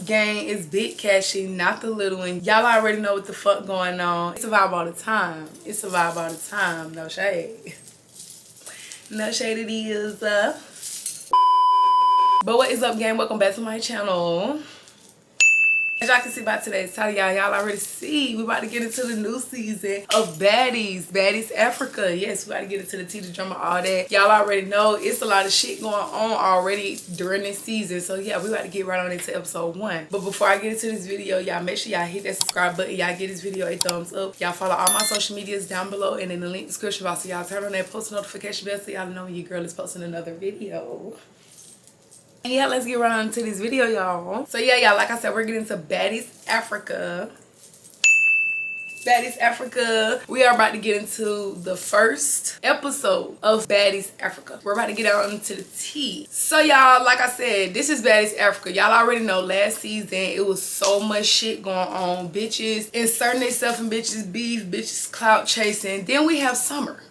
gang? It's Big Cashy, not the little one. Y'all already know what the fuck going on. It's a vibe all the time. It's a vibe all the time. No shade. No shade it is. But what is up, gang? Welcome back to my channel. As y'all can see by today's title, y'all already see we about to get into the new season of Baddies. Baddies Africa. Yes, we about to get into the tea, the drama, all that. Y'all already know it's a lot of shit going on already during this season. So yeah, we about to get right on into episode 1. But before I get into this video, y'all make sure y'all hit that subscribe button. Y'all give this video a thumbs up. Y'all follow all my social medias down below and in the link description box. So y'all turn on that post notification bell so y'all know when your girl is posting another video. And yeah, let's get right on to this video, y'all. So yeah, y'all, like I said, we're getting into Baddies Africa. Baddies Africa. We are about to get into the first episode of Baddies Africa. We're about to get out into the tea. So y'all, like I said, this is Baddies Africa. Y'all already know last season it was so much shit going on. Bitches inserting themselves in bitches beef, bitches clout chasing. Then we have summer.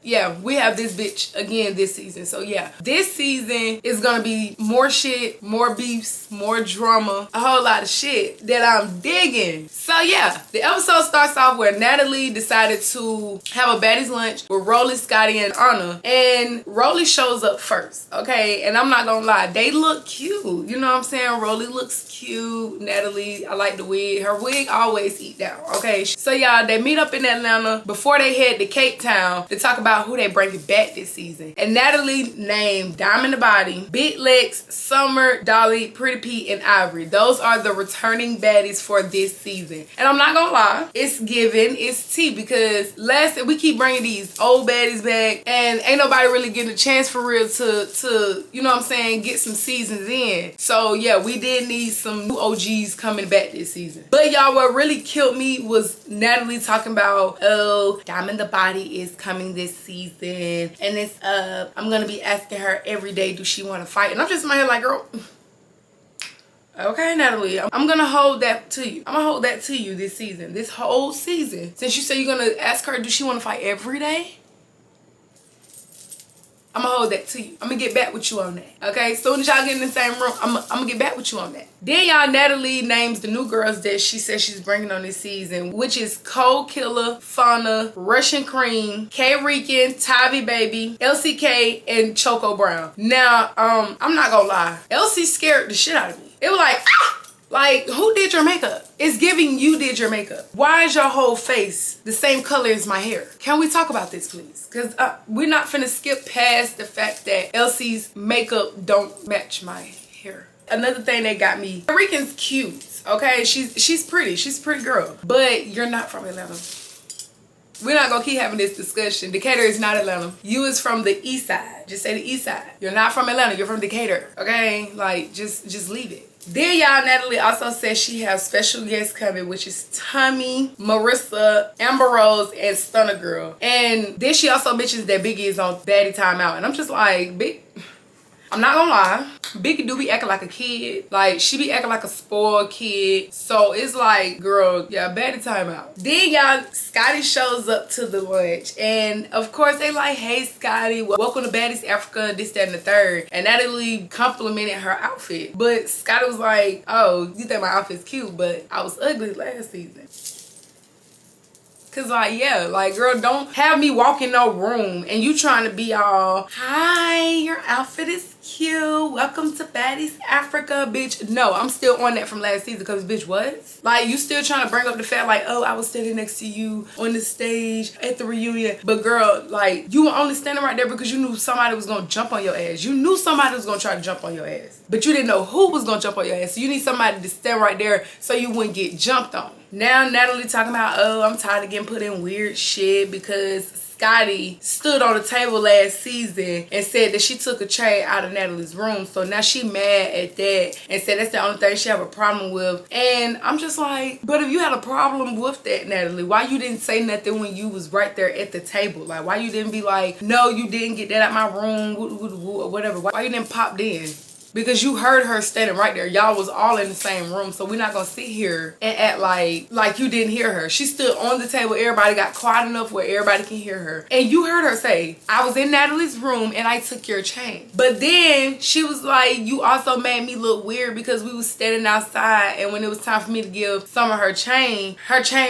Yeah, we have this bitch again this season. So yeah, this season is gonna be more shit, more beefs, more drama, a whole lot of shit that I'm digging. So yeah, the episode starts off where Natalie decided to have a baddies lunch with Rolly, Scotty, and AHNA. And Rolly shows up first, okay? And I'm not gonna lie, they look cute. You know what I'm saying? Rolly looks cute. Natalie, I like the wig. Her wig always eat down, okay? So y'all, they meet up in Atlanta before they head to Cape Town to talk about who they bringing back this season. And Natalie named Diamond the Body, Big Lex, Summer, Dolly, Pretty Pete, and Ivory. Those are the returning baddies for this season. And I'm not gonna lie, it's given, it's tea, because we keep bringing these old baddies back and ain't nobody really getting a chance for real to you know what I'm saying, get some seasons in. So yeah, we did need some new OGs coming back this season. But y'all, what really killed me was Natalie talking about, oh, Diamond the Body is coming this season and it's I'm gonna be asking her every day, do she want to fight? And I'm just in my head like, girl, okay, Natalie, I'm gonna hold that to you. I'm gonna hold that to you this season, this whole season. Since you say you're gonna ask her, do she want to fight every day? I'm gonna hold that to you. I'm gonna get back with you on that. Okay, soon as y'all get in the same room, I'm gonna get back with you on that. Then y'all, Natalie names the new girls that she says she's bringing on this season, which is Cold Killer, Fauna, Russian Cream, K-Rican, Tabby Baby, LCK, and Choco Brown. Now, I'm not gonna lie, LC scared the shit out of me. It was like, ah! Like, who did your makeup? It's giving you did your makeup. Why is your whole face the same color as my hair? Can we talk about this, please? Because we're not finna skip past the fact that Elsie's makeup don't match my hair. Another thing that got me, Rican's cute, okay? She's pretty. She's a pretty girl. But you're not from Atlanta. We're not gonna keep having this discussion. Decatur is not Atlanta. You is from the east side. Just say the east side. You're not from Atlanta. You're from Decatur, okay? Like, just leave it. Then y'all, Natalie also says she has special guests coming, which is Tommy, Marissa, Amber Rose, and STUNNA Girl. And then she also mentions that Biggie is on Baddie Timeout. And I'm just like, I'm not gonna lie, Biggie do be acting like a kid. Like, she be acting like a spoiled kid. So it's like, girl, yeah, Baddie Timeout. Then y'all, Scotty shows up to the lunch. And of course they like, hey Scotty, welcome to Baddies Africa, this, that, and the third. And Natalie complimented her outfit. But Scotty was like, oh, you think my outfit's cute, but I was ugly last season. Cause like, yeah, like, girl, don't have me walk in no room and you trying to be all, hi, your outfit is cute, welcome to Baddies Africa, bitch. No, I'm still on that from last season, because bitch, what? Like, you still trying to bring up the fact like, oh, I was standing next to you on the stage at the reunion. But girl, like, you were only standing right there because you knew somebody was gonna jump on your ass. You knew somebody was gonna try to jump on your ass, but you didn't know who was gonna jump on your ass. So you need somebody to stand right there so you wouldn't get jumped on. Now Natalie talking about, oh, I'm tired of getting put in weird shit because Scotty stood on the table last season and said that she took a tray out of Natalie's room. So now she mad at that and said that's the only thing she have a problem with. And I'm just like, but if you had a problem with that, Natalie, why you didn't say nothing when you was right there at the table? Like, why you didn't be like, no, you didn't get that out my room, or whatever. Why you didn't pop in? because you heard her standing right there. Y'all was all in the same room, so we're not gonna sit here and act like you didn't hear her. She stood on the table. Everybody got quiet enough where everybody can hear her, and you heard her say, I was in Natalie's room and I took your chain. But then she was like, you also made me look weird because we was standing outside, and when it was time for me to give some of her chain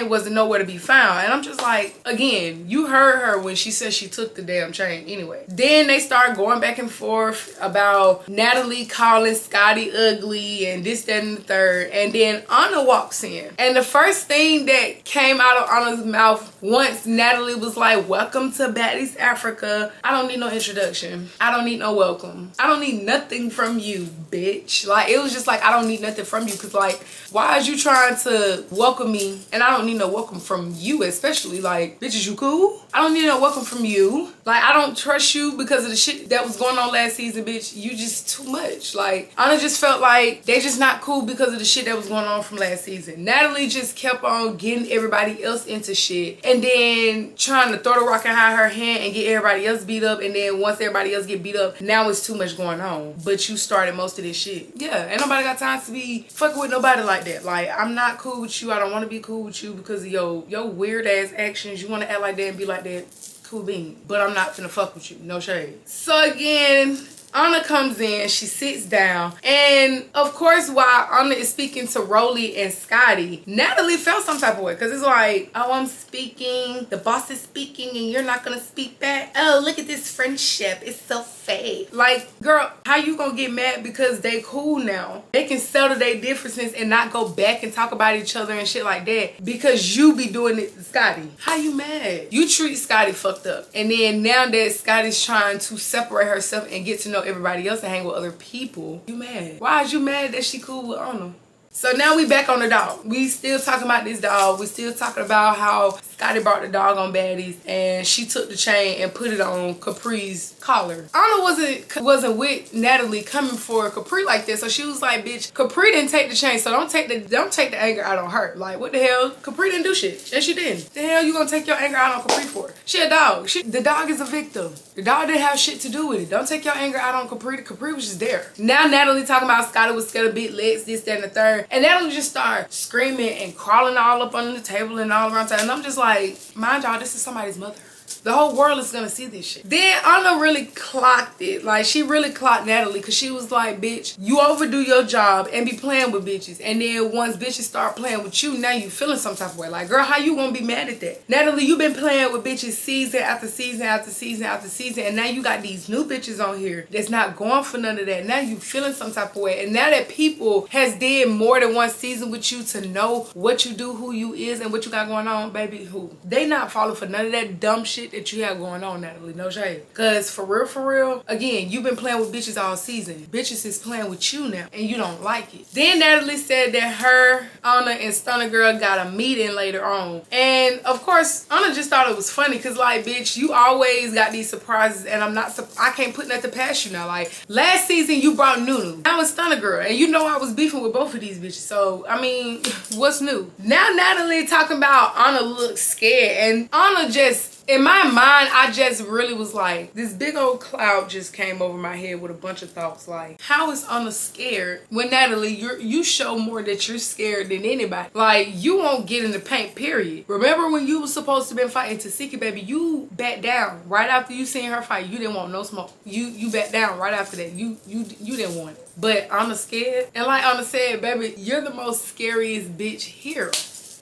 wasn't nowhere to be found. And I'm just like, again, you heard her when she said she took the damn chain anyway. Then they start going back and forth about Natalie calling Scotty ugly and this, that, and the third. And then AHNA walks in, and the first thing that came out of AHNA's mouth once Natalie was like, welcome to Baddies Africa. I don't need no introduction. I don't need no welcome. I don't need nothing from you, bitch. Like, it was just like, I don't need nothing from you, because like, why is you trying to welcome me and I don't need no welcome from you? Especially like, bitch, is you cool? I don't need no welcome from you. Like, I don't trust you because of the shit that was going on last season, bitch. You just too much. Like, AHNA just felt like they just not cool because of the shit that was going on from last season. Natalie just kept on getting everybody else into shit, and then trying to throw the rock and hide her hand and get everybody else beat up. And then once everybody else get beat up, now it's too much going on. But you started most of this shit. Yeah, ain't nobody got time to be fucking with nobody like that. Like, I'm not cool with you. I don't want to be cool with you because of your weird ass actions. You want to act like that and be like that. Cool bean. But I'm not finna fuck with you. No shade. So again, AHNA comes in, she sits down, and of course while AHNA is speaking to Rolly and Scotty, Natalie felt some type of way, because it's like, oh, I'm speaking, the boss is speaking, and you're not gonna speak back. Oh, look at this friendship, it's so fake. Like, girl, how you gonna get mad because they cool now? They can settle their differences and not go back and talk about each other and shit like that because you be doing it to Scotty. How you mad? You treat Scotty fucked up, and then now that Scotty's trying to separate herself and get to know everybody else and hang with other people, you mad. Why is you mad that she cool with AHNA? So now we back on the dog. We still talking about this dog. We still talking about how Scotty brought the dog on Baddies and she took the chain and put it on Capri's collar. AHNA wasn't with Natalie coming for Capri like this, so she was like, bitch, Capri didn't take the chain, so don't take the anger out on her. Like, what the hell? Capri didn't do shit. And she didn't. The hell you gonna take your anger out on Capri for? She a dog. The dog is a victim. The dog didn't have shit to do with it. Don't take your anger out on Capri. Capri was just there. Now Natalie talking about Scotty was scared of big legs, this, that, and the third. And Natalie just started screaming and crawling all up under the table and all around town. And I'm just like, mind y'all, this is somebody's mother. The whole world is gonna see this shit. Then AHNA really clocked it. Like, she really clocked Natalie, because she was like, bitch, you overdo your job and be playing with bitches. And then once bitches start playing with you, now you feeling some type of way. Like, girl, how you gonna be mad at that? Natalie, you been playing with bitches season after season after season after season. And now you got these new bitches on here that's not going for none of that. Now you feeling some type of way. And now that people has did more than one season with you to know what you do, who you is, and what you got going on, baby, who? They not falling for none of that dumb shit that you have going on, Natalie. No shade. Because for real, again, you've been playing with bitches all season. Bitches is playing with you now, and you don't like it. Then Natalie said that her, AHNA, and STUNNA girl got a meeting later on. And of course, AHNA just thought it was funny, because like, bitch, you always got these surprises, and I can't put nothing past you now. Like, last season you brought Nunu. Now it's STUNNA girl, and you know I was beefing with both of these bitches. So, I mean, what's new? Now Natalie talking about AHNA looks scared, and AHNA just, in my mind, I just really was like, this big old cloud just came over my head with a bunch of thoughts. Like, how is AHNA scared when, Natalie, you show more that you're scared than anybody? Like, you won't get in the paint, period. Remember when you was supposed to be fighting Tasiki, baby? You backed down right after you seen her fight. You didn't want no smoke. You backed down right after that. You didn't want it. But AHNA scared. And like AHNA said, baby, you're the most scariest bitch here.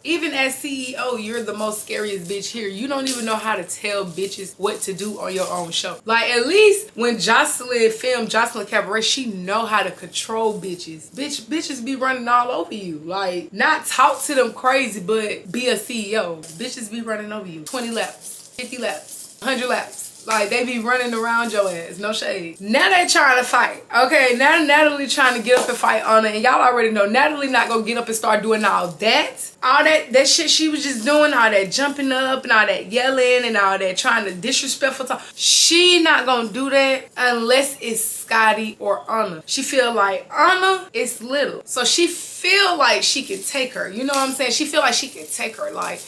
Even as CEO, you're the most scariest bitch here. You don't even know how to tell bitches what to do on your own show. Like, at least when Jocelyn filmed Jocelyn Cabaret, she know how to control bitches. Bitches be running all over you. Like, not talk to them crazy, but be a CEO. Bitches be running over you. 20 laps, 50 laps, 100 laps. Like, they be running around your ass. No shade. Now they trying to fight. Okay, now Natalie trying to get up and fight AHNA. And y'all already know Natalie not gonna get up and start doing all that. All that shit she was just doing. All that jumping up and all that yelling and all that trying to disrespectful talk. She not gonna do that unless it's Scotty or AHNA. She feel like AHNA is little, so she feel like she can take her. You know what I'm saying? She feel like she can take her, like,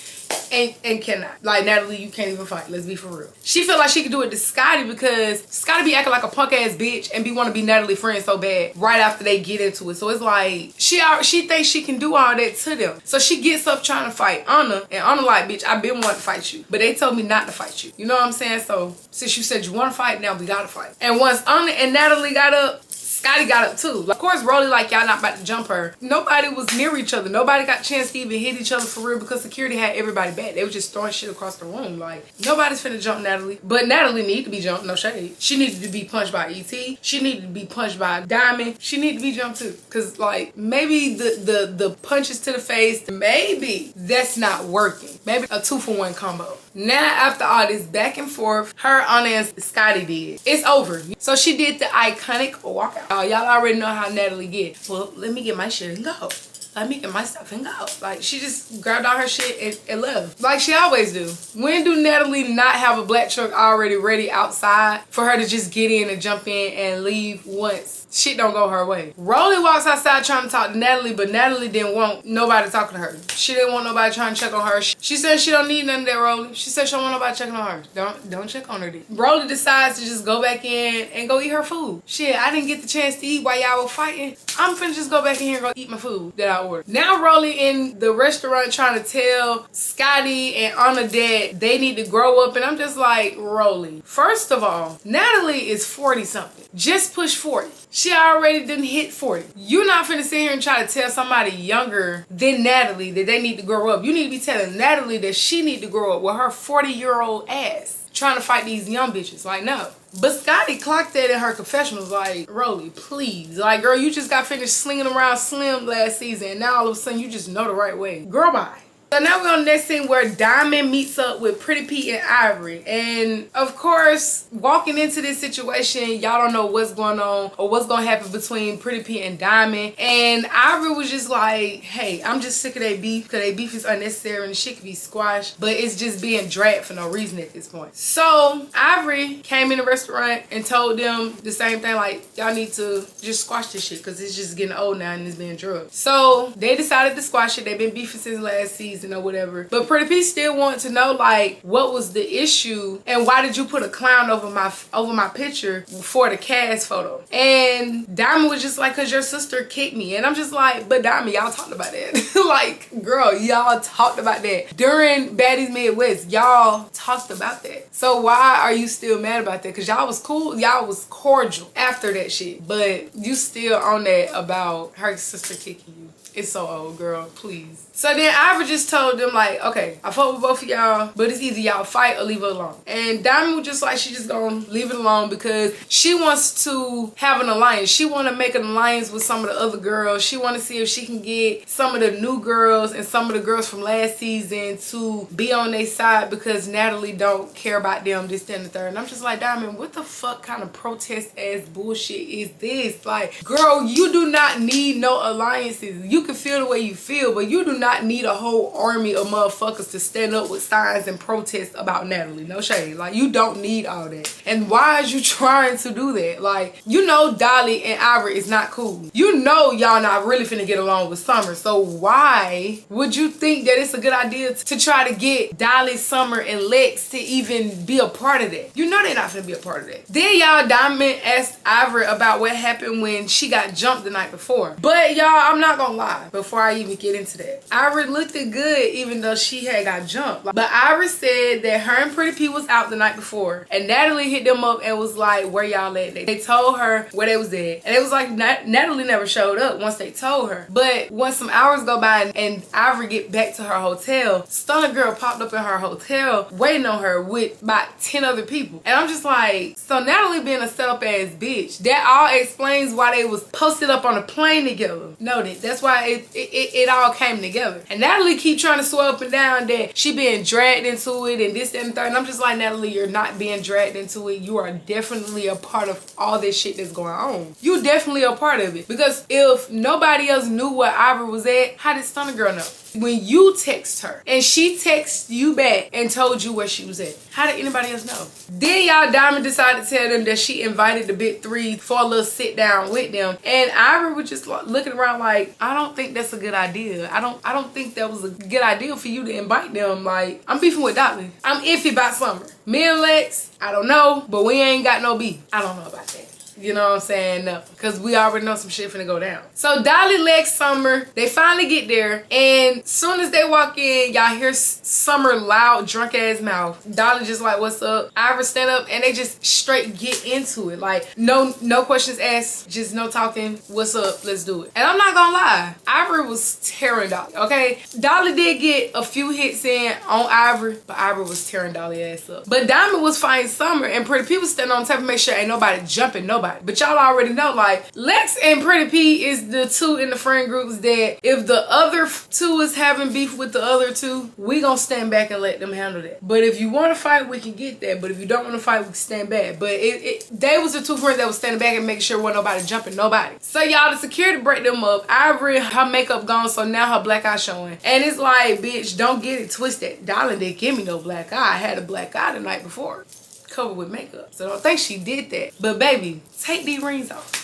and cannot. Like, Natalie, you can't even fight. Let's be for real. She feel like she can do it to Scotty because Scotty be acting like a punk ass bitch and want to be Natalie friend so bad right after they get into it. So it's like she thinks she can do all that to them. So she gets up trying to fight AHNA, and AHNA like, bitch, I've been wanting to fight you, but they told me not to fight you. You know what I'm saying? So since you said you want to fight, now we gotta fight. And once AHNA and Natalie got up, Scotty got up too. Of course, Rolly like, y'all not about to jump her. Nobody was near each other. Nobody got a chance to even hit each other for real because security had everybody back. They were just throwing shit across the room. Like, nobody's finna jump Natalie. But Natalie needed to be jumped, no shade. She needed to be punched by E.T. She needed to be punched by Diamond. She needed to be jumped too. Cause like, maybe the punches to the face, maybe that's not working. Maybe a 2-for-1 combo. Now, after all this back and forth, her, AHNA, and Scotty did, it's over. So she did the iconic walkout. Y'all already know how Natalie get. Well, let me get my shit and go. Let me get my stuff and go. Like, she just grabbed all her shit and left. Like she always do. When do Natalie not have a black truck already ready outside for her to just get in and jump in and leave once shit don't go her way? Rolly walks outside trying to talk to Natalie, but Natalie didn't want nobody talking to her. She didn't want nobody trying to check on her. She said she don't need none of that, Rolly. She said she don't want nobody checking on her. Don't check on her, dude. Rolly decides to just go back in and go eat her food. Shit, I didn't get the chance to eat while y'all were fighting. I'm finna just go back in here and go eat my food that I ordered. Now Rolly in the restaurant trying to tell Scotty and AHNA that they need to grow up, and I'm just like, Rolly, first of all, Natalie is 40 something. Just push 40. She already didn't hit 40. You're not finna sit here and try to tell somebody younger than Natalie that they need to grow up. You need to be telling Natalie that she need to grow up with her 40-year-old ass trying to fight these young bitches. Like, no. But Scotty clocked that in her confessionals like, Rolly, please. Like, girl, you just got finished slinging around Slim last season, and now all of a sudden you just know the right way. Girl, bye. So now we're on the next scene where Diamond meets up with Pretty Pete and Ivory. And of course, walking into this situation, y'all don't know what's going on or what's going to happen between Pretty Pete and Diamond. And Ivory was just like, hey, I'm just sick of their beef because their beef is unnecessary and the shit can be squashed. But it's just being dragged for no reason at this point. So Ivory came in the restaurant and told them the same thing, like, y'all need to just squash this shit because it's just getting old now and it's being drugged. So they decided to squash it. They've been beefing since last season or whatever, but Pretty Pete still wanted to know, like, what was the issue and why did you put a clown over my picture for the cast photo? And Diamond was just like, cause your sister kicked me. And I'm just like, but Diamond, y'all talked about that. Like, girl, y'all talked about that during Baddies Midwest. Y'all talked about that. So why are you still mad about that? Cause y'all was cool, y'all was cordial after that shit, but you still on that about her sister kicking you. It's so old, girl, please. So then Ivory just told them, like, okay, I fought with both of y'all, but it's either y'all fight or leave it alone. And Diamond was just like, she just gonna leave it alone because she wants to have an alliance. She want to make an alliance with some of the other girls. She want to see if she can get some of the new girls and some of the girls from last season to be on their side because Natalie don't care about them, this, that, and the third. And I'm just like, Diamond, what the fuck kind of protest ass bullshit is this? Like, girl, you do not need no alliances. You can feel the way you feel, but you do not need a whole army of motherfuckers to stand up with signs and protest about Natalie. No shade. Like, you don't need all that. And why is you trying to do that? Like, you know Dolly and Ivory is not cool. You know y'all not really finna get along with Summer. So why would you think that it's a good idea to try to get Dolly, Summer, and Lex to even be a part of that? You know they're not finna be a part of that. Then y'all, Diamond asked Ivory about what happened when she got jumped the night before. But y'all, I'm not gonna lie before I even get into that. Ivory looked good even though she had got jumped. But Ivory said that her and Pretty P was out the night before. And Natalie hit them up and was like, where y'all at? They told her where they was at. And it was like Natalie never showed up once they told her. But once some hours go by and Ivory get back to her hotel, Stunna girl popped up in her hotel waiting on her with about 10 other people. And I'm just like, so Natalie being a set up ass bitch, that all explains why they was posted up on a plane together. Noted. That's why how it all came together. And Natalie keep trying to swear up and down that she being dragged into it and this, that, and the third. And I'm just like, Natalie, you're not being dragged into it. You are definitely a part of all this shit that's going on. You definitely a part of it. Because if nobody else knew where Ivory was at, how did Stunna Girl know? When you text her and she texted you back and told you where she was at, how did anybody else know? Then y'all Diamond decided to tell them that she invited the big three for a little sit down with them, and Ivory was just looking around like, I don't think that's a good idea. I don't think that was a good idea for you to invite them. Like, I'm beefing with Dolly. I'm iffy about Summer. Me and Lex, I don't know, but we ain't got no beef. I don't know about that. You know what I'm saying? No, because we already know some shit finna go down. So Dolly, Lex, Summer, they finally get there, and soon as they walk in, y'all hear Summer loud, drunk ass mouth. Dolly just like, what's up? Ivory stand up, and they just straight get into it. Like, no questions asked, just no talking. What's up? Let's do it. And I'm not gonna lie, Ivory was tearing Dolly, okay? Dolly did get a few hits in on Ivory, but Ivory was tearing Dolly ass up. But Diamond was fighting Summer, and Pretty P was standing on top to make sure ain't nobody jumping nobody. But y'all already know, like, Lex and Pretty P is the two in the friend groups that if the other two is having beef with the other two, we gonna stand back and let them handle that. But if you want to fight, we can get that. But if you don't want to fight, we can stand back. But they was the two friends that was standing back and making sure wasn't nobody jumping nobody. So y'all, the security break them up. Ivory, her makeup gone, so now her black eye showing. And it's like, bitch, don't get it twisted. Darling didn't give me no black eye. I had a black eye the night before, covered with makeup. So don't think she did that. But baby, take these rings off.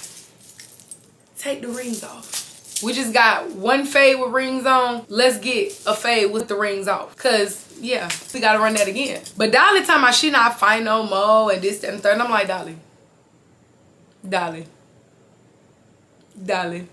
Take the rings off. We just got one fade with rings on. Let's get a fade with the rings off. Cause yeah, we gotta run that again. But Dolly talking about she not fighting no more and this, that, and the third. And I'm like, Dolly,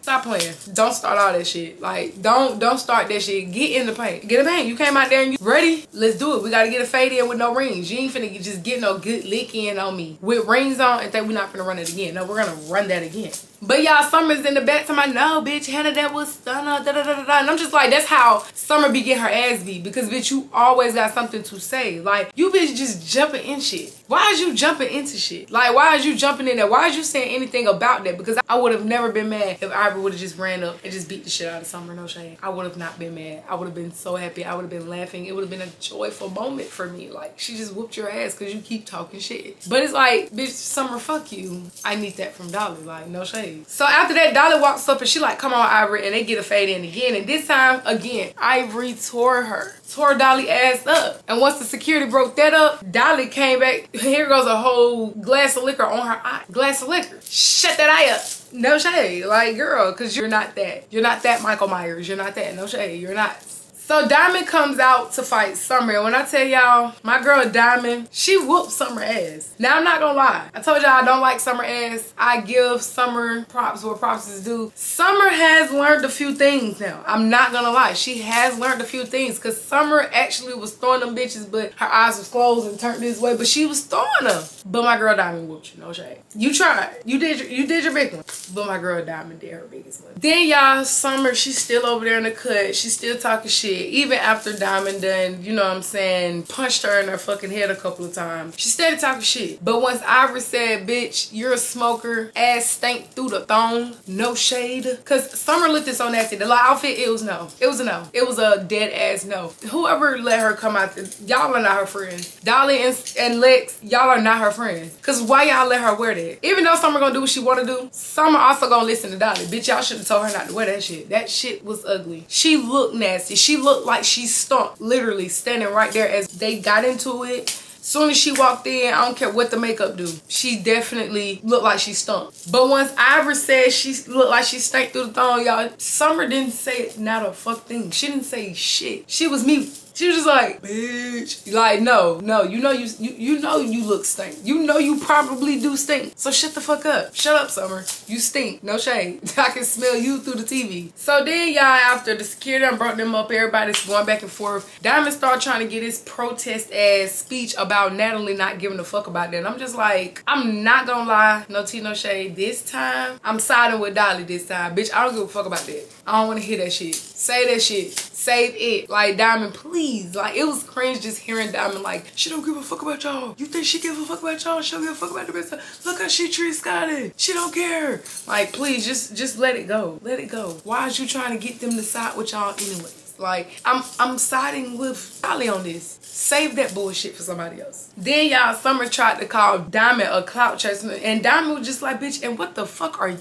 stop playing. Don't start all that shit. Like, don't start that shit. Get in the paint. Get in the paint. You came out there and you ready? Let's do it. We gotta get a fade in with no rings. You ain't finna just get no good lick in on me with rings on and think we're not finna run it again. No, we're gonna run that again. But y'all, Summer's in the back to my, no, bitch, Hannah, that was STUNNA, da-da-da-da-da. And I'm just like, that's how Summer be getting her ass beat. Because, bitch, you always got something to say. Like, you bitch just jumping in shit. Why is you jumping into shit? Like, why is you jumping in there? Why is you saying anything about that? Because I would have never been mad if Ivory would have just ran up and just beat the shit out of Summer, no shade. I would have not been mad. I would have been so happy. I would have been laughing. It would have been a joyful moment for me. Like, she just whooped your ass because you keep talking shit. But it's like, bitch, Summer, fuck you. I need that from Dolly. Like, no shade. So after that, Dolly walks up and she like, come on, Ivory, and they get a fade in again. And this time, again, Ivory tore Dolly ass up. And once the security broke that up, Dolly came back. Here goes a whole glass of liquor on her eye. Glass of liquor. Shut that eye up. No shade. Like, girl, because you're not that. You're not that Michael Myers. You're not that. No shade. You're not. So Diamond comes out to fight Summer. And when I tell y'all, my girl Diamond, she whooped Summer ass. Now, I'm not gonna lie. I told y'all I don't like Summer ass. I give Summer props where props is due. Summer has learned a few things now. I'm not gonna lie. She has learned a few things. Because Summer actually was throwing them bitches, but her eyes was closed and turned this way. But she was throwing them. But my girl Diamond whooped you. No shade. You tried. You did your big one. But my girl Diamond did her biggest one. Then y'all, Summer, she's still over there in the cut. She's still talking shit. Even after Diamond done, you know what I'm saying, punched her in her fucking head a couple of times. She started talking shit. But once Ivory said, bitch, you're a smoker, ass stank through the thong, no shade. Cause Summer looked it so nasty. The outfit, it was no. It was a no. It was a dead ass no. Whoever let her come out, y'all are not her friends. Dolly and Lex, y'all are not her friends. Cause why y'all let her wear that? Even though Summer gonna do what she wanna do, Summer also gonna listen to Dolly. Bitch, y'all should have told her not to wear that shit. That shit was ugly. She looked nasty. She looked like she stunk, literally standing right there as they got into it. Soon as she walked in, I don't care what the makeup do, she definitely looked like she stunk. But once Ivory said she looked like she stank through the thong, y'all, Summer didn't say not a fuck thing. She didn't say shit. She was mute. She was just like, bitch. Like, no, you know you know you look stink. You know you probably do stink. So shut the fuck up. Shut up, Summer. You stink. No shade. I can smell you through the TV. So then y'all, after the security done brought them up, everybody's going back and forth. Diamond started trying to get his protest ass speech about Natalie not giving a fuck about that. And I'm just like, I'm not gonna lie, no tea, no shade. This time, I'm siding with Dolly this time. Bitch, I don't give a fuck about that. I don't want to hear that shit. Say that shit. Save it. Like, Diamond, please. Like, it was cringe just hearing Diamond like, she don't give a fuck about y'all. You think she give a fuck about y'all? She don't give a fuck about the rest of. Look how she treats Scotty. She don't care. Like, please, just let it go. Let it go. Why is you trying to get them to side with y'all anyways? Like, I'm siding with Natalie on this. Save that bullshit for somebody else. Then y'all, Summer tried to call Diamond a clout chaser, and Diamond was just like, bitch, and what the fuck are you?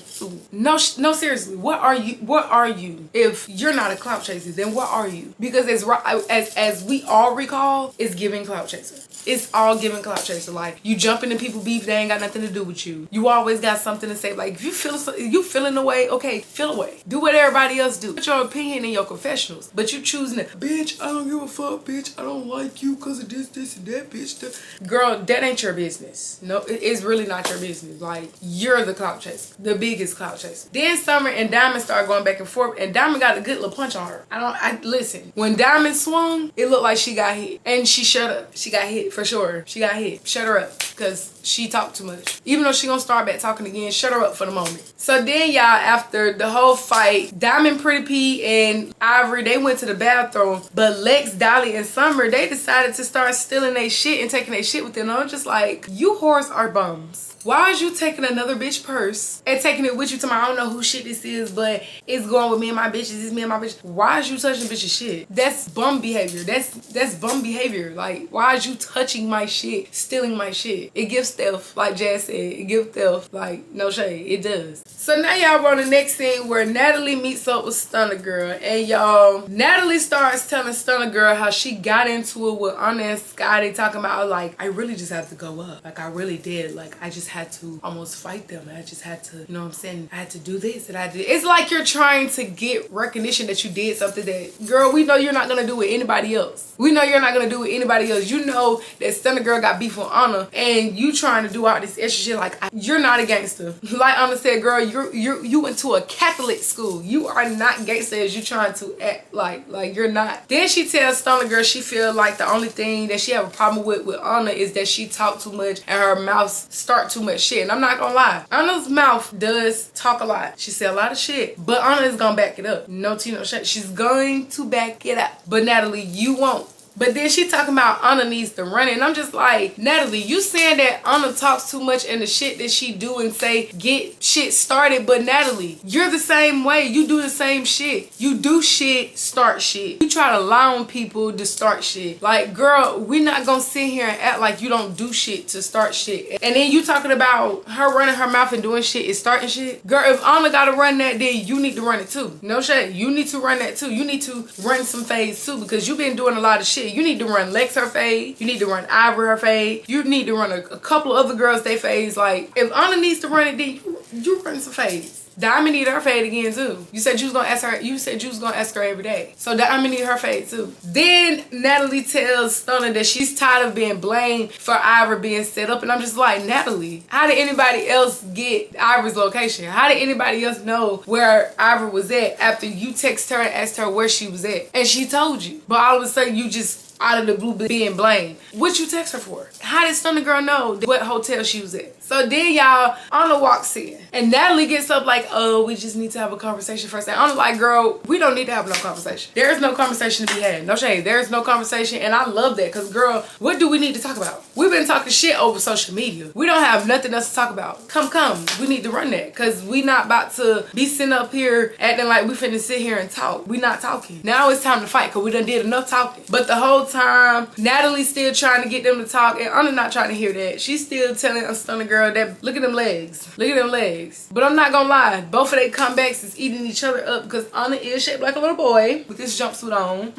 No, seriously, what are you? What are you? If you're not a clout chaser, then what are you? Because as we all recall, it's giving clout chaser. It's all giving clout chaser. Like, you jump into people beef, they ain't got nothing to do with you. You always got something to say. Like, if you feeling away, okay, feel away. Do what everybody else do. Put your opinion in your confessionals. But you choosing it. Bitch, I don't give a fuck, bitch. I don't like you because of this, and that, bitch. Girl, that ain't your business. No, it's really not your business. Like, you're the clout chaser. The biggest clout chaser. Then Summer and Diamond started going back and forth, and Diamond got a good little punch on her. Listen, when Diamond swung, it looked like she got hit. And she shut up. She got hit. For sure. She got hit. Shut her up. Because she talked too much. Even though she gonna start back talking again, shut her up for the moment. So then y'all, after the whole fight, Diamond, Pretty P, and Ivory, they went to the bathroom. But Lex, Dolly, and Summer, they decided to start stealing their shit and taking their shit with them. I'm just like, you whores are bums. Why is you taking another bitch purse and taking it with you to my, I don't know who shit this is, but it's going with me and my bitches, it's me and my bitch. Why is you touching bitch's shit? That's bum behavior. That's bum behavior. Like, why is you touching my shit, stealing my shit? It gives theft, like Jazz said, it gives theft. Like, no shade, it does. So now y'all on the next scene where Natalie meets up with STUNNA Girl, and y'all, Natalie starts telling STUNNA Girl how she got into it with AHNA and Scotty, talking about like, I really just have to go up. Like, I really did. Like, I just had to almost fight them. I just had to, you know what I'm saying? I had to do this and I did. It's like you're trying to get recognition that you did something that, girl, we know you're not gonna do with anybody else. We know you're not gonna do with anybody else. You know that STUNNA Girl got beef with AHNA, and you trying to do all this extra shit. Like, you're not a gangster. Like AHNA said, girl, you went to a Catholic school. You are not gangster as you trying to act like you're not. Then she tells STUNNA Girl she feel like the only thing that she have a problem with AHNA is that she talk too much and her mouth start too much shit. And I'm not gonna lie, AHNA's mouth does talk a lot. She said a lot of shit, but AHNA is gonna back it up. No tea, no shit. She's going to back it up. But Natalie, you won't. But then she talking about AHNA needs to run it. And I'm just like, Natalie, you saying that AHNA talks too much and the shit that she do and say get shit started. But Natalie, you're the same way. You do the same shit. You do shit, start shit. You try to lie on people to start shit. Like, girl, we're not gonna sit here and act like you don't do shit to start shit. And then you talking about her running her mouth and doing shit is starting shit. Girl, if AHNA gotta run that, then you need to run it too. No shade. You need to run that too. You need to run some fades too, because you've been doing a lot of shit. You need to run Lex her fade. You need to run Ivory her fade. You need to run a couple of other girls they fades. Like, if AHNA needs to run it, then you run some fades. Diamond need her fade again too. You said you was gonna ask her. You said you was gonna ask her every day. So Diamond need her fade too. Then Natalie tells STUNNA that she's tired of being blamed for Ivory being set up, and I'm just like, Natalie, how did anybody else get Ivory's location? How did anybody else know where Ivory was at after you text her and asked her where she was at, and she told you? But all of a sudden you just out of the blue being blamed. What you text her for? How did STUNNA Girl know what hotel she was at? So then y'all, AHNA walks in and Natalie gets up like, oh, we just need to have a conversation first. And I'm like, girl, we don't need to have no conversation. There is no conversation to be had. No shade. There is no conversation. And I love that, because girl, what do we need to talk about? We've been talking shit over social media. We don't have nothing else to talk about. Come. We need to run that, because we not about to be sitting up here acting like we finna sit here and talk. We not talking. Now it's time to fight, because we done did enough talking. But the whole time, Natalie's still trying to get them to talk, and I'm not trying to hear that. She's still telling a STUNNA Girl that, look at them legs. Look at them legs. But I'm not gonna lie, both of their comebacks is eating each other up, because AHNA is shaped like a little boy with this jumpsuit on.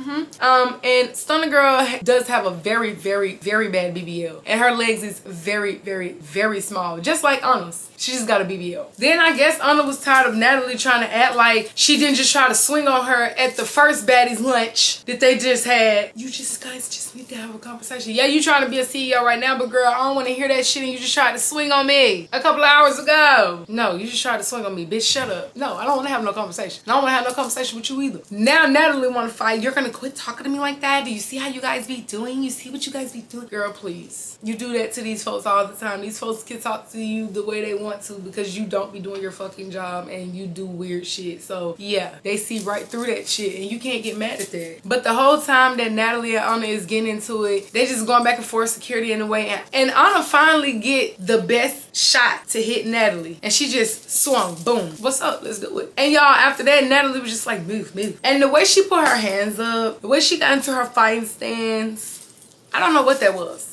And STUNNA Girl does have a very, very, very bad BBL. And her legs is very, very, very small. Just like AHNA's. She just got a BBL. Then I guess AHNA was tired of Natalie trying to act like she didn't just try to swing on her at the first Baddies lunch that they just had. You guys just need to have a conversation. Yeah, you trying to be a CEO right now, but girl, I don't want to hear that shit, and you just tried to swing on me a couple of hours ago. No, you just tried to swing on me, bitch. Shut up. No, I don't want to have no conversation. I don't want to have no conversation with you either. Now Natalie want to fight. You're gonna quit talking to me like that? Do you see how you guys be doing? You see what you guys be doing? Girl, please. You do that to these folks all the time. These folks can talk to you the way they want to because you don't be doing your fucking job and you do weird shit. So yeah, they see right through that shit and you can't get mad at that. But the whole time that Natalie and AHNA is getting into it, they just going back and forth, security in the way, and AHNA finally get the best shot to hit Natalie and she just swung, boom, what's up, let's do it. And y'all, after that, Natalie was just like, move. And the way she put her hands up, the way she got into her fighting stance, I don't know what that was.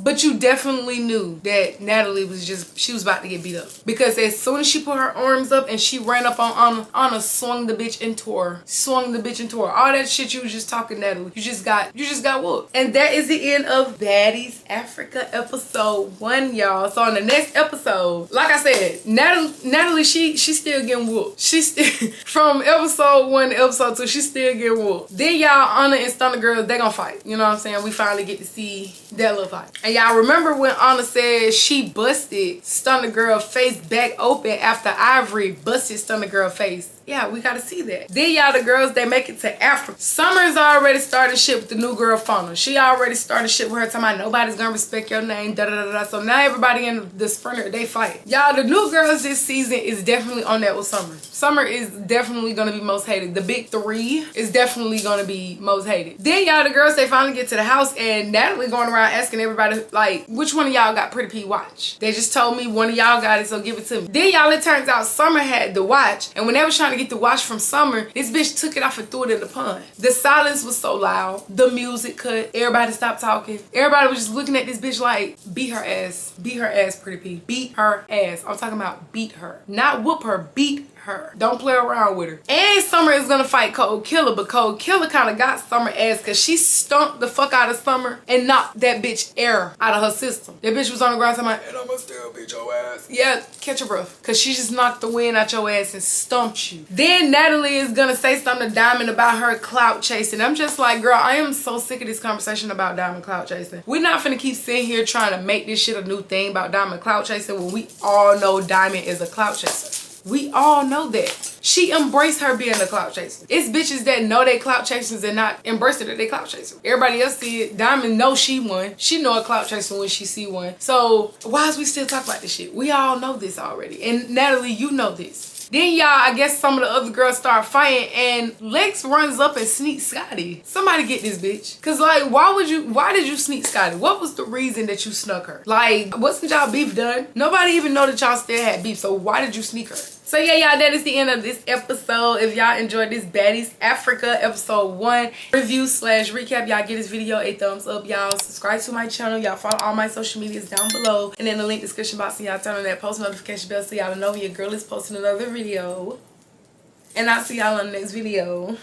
But you definitely knew that Natalie was she was about to get beat up. Because as soon as she put her arms up and she ran up on AHNA, swung the bitch into her. All that shit you was just talking, Natalie. You just got whooped. And that is the end of Baddies Africa episode 1, y'all. So on the next episode, like I said, Natalie, she's still getting whooped. She's still, from episode 1 to episode 2, she's still getting whooped. Then y'all, AHNA and STUNNA girls, they gonna fight. You know what I'm saying? We finally get to see that little fight. And y'all remember when AHNA said she busted STUNNA girl face back open after Ivory busted STUNNA girl face? Yeah, we gotta see that. Then y'all, the girls, they make it to Africa. Summer's already started shit with the new girl Fauna. She already started shit with her talking about nobody's gonna respect your name, da-da-da-da. So now everybody in the sprinter, they fight. Y'all, the new girls this season is definitely on that with Summer. Summer is definitely gonna be most hated. The big 3 is definitely gonna be most hated. Then y'all, the girls, they finally get to the house and Natalie going around asking everybody, like, which one of y'all got Pretty P watch? They just told me one of y'all got it, so give it to me. Then y'all, it turns out Summer had the watch, and when they was trying to get the watch from Summer, this bitch took it off and threw it in the pond. The silence was so loud. The music cut. Everybody stopped talking. Everybody was just looking at this bitch like, beat her ass. Beat her ass, Pretty P. Beat her ass. I'm talking about beat her. Not whoop her, beat her. Don't play around with her. And Summer is gonna fight Cold Killer, but Cold Killer kind of got Summer ass because she stumped the fuck out of Summer and knocked that bitch air out of her system. That bitch was on the ground talking about, and I'ma still beat your ass. Yeah, catch your breath. Because she just knocked the wind out your ass and stumped you. Then Natalie is gonna say something to Diamond about her clout chasing. I'm just like, girl, I am so sick of this conversation about Diamond clout chasing. We're not finna keep sitting here trying to make this shit a new thing about Diamond clout chasing when we all know Diamond is a clout chaser. We all know that. She embraced her being a clout chaser. It's bitches that know they clout chasers and not embrace it that they clout chaser. Everybody else see it. Diamond knows she won. She know a clout chaser when she see one. So why is we still talking about this shit? We all know this already. And Natalie, you know this. Then y'all, I guess some of the other girls start fighting and Lex runs up and sneaks Scotty. Somebody get this bitch. Cause like, why did you sneak Scotty? What was the reason that you snuck her? Like, wasn't y'all beef done? Nobody even know that y'all still had beef, so why did you sneak her? So yeah, y'all, that is the end of this episode. If y'all enjoyed this Baddies Africa episode 1 review / recap, y'all give this video a thumbs up, y'all. Subscribe to my channel, y'all. Follow all my social medias down below and in the link description box, and y'all turn on that post notification bell so y'all know when your girl is posting another video. And I'll see y'all on the next video.